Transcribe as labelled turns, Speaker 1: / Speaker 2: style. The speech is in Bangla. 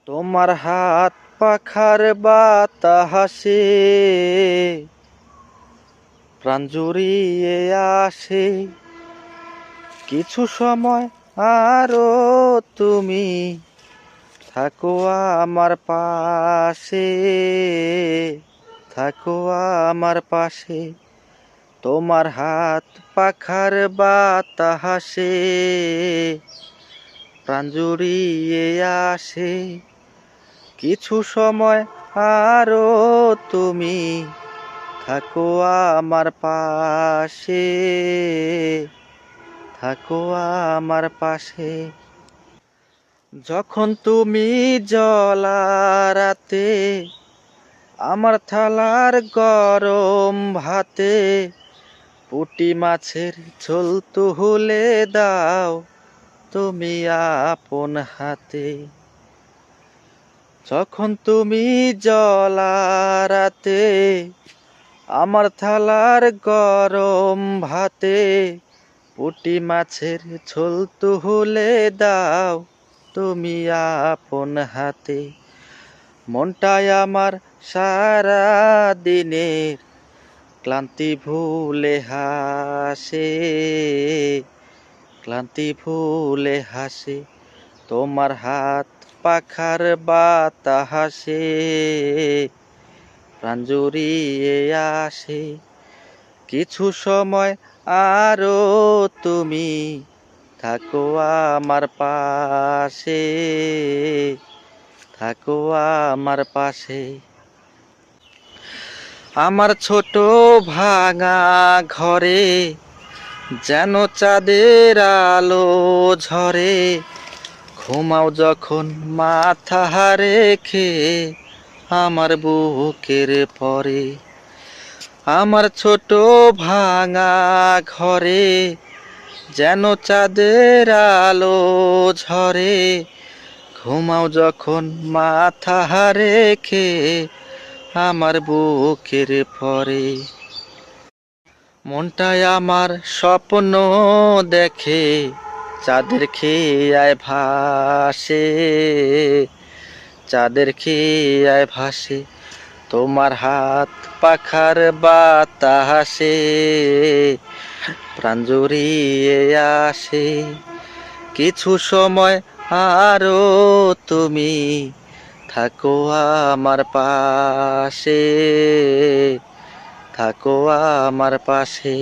Speaker 1: তোমার হাত পাখার বাতাসে প্রাণ জুড়িয়ে আসে। কিছু সময় আরো তুমি থাকো আমার পাশে, থাকো আমার পাশে। তোমার হাত পাখার বাতাসে প্রাণ জুড়িয়ে আসে। কিছু সময় আরো তুমি থাকো আমার পাশে, থাকো আমার পাশে। যখন তুমি জলারাতে আমার থালার গরম ভাতে পুঁটি মাছের ঝোল তুলে দাও তুমি আপন হাতে। যখন তুমি জলারাতে আমার থালার গরম ভাতে পুঁটি মাছের ঝোল তুলে দাও তুমি আপন হাতে। মনটাই আমার সারা দিনের ক্লান্তি ভুলে হাসে, ক্লান্তি ভুলে হাসে। তোমার হাত পাখার বাতাসে প্রাণ জুড়িয়ে আসে। কিছু সময় আরো তুমি থাকো আমার পাশে, থাকো আমার পাশে। আমার ছোট ভাঙা ঘরে যেন চাঁদের আলো ঝরে। ঘুমাও যখন মাথা রেখে আমার বুকের পরে। আমার ছোট ভাঙা ঘরে যেন চাঁদের আলো ঝরে। ঘুমাও যখন মাথা রেখে আমার বুকের পরে। মনটাই আমার স্বপ্ন দেখে চাঁদের খেয়ায় ভাসে, চাঁদের খেয়ায় ভাসে। তোমার হাত পাখার বাতাসে প্রাণ জুড়িয়ে আসে। কিছু সময় আরো তুমি থাকো আমার পাশে, থাকো আমার পাশে।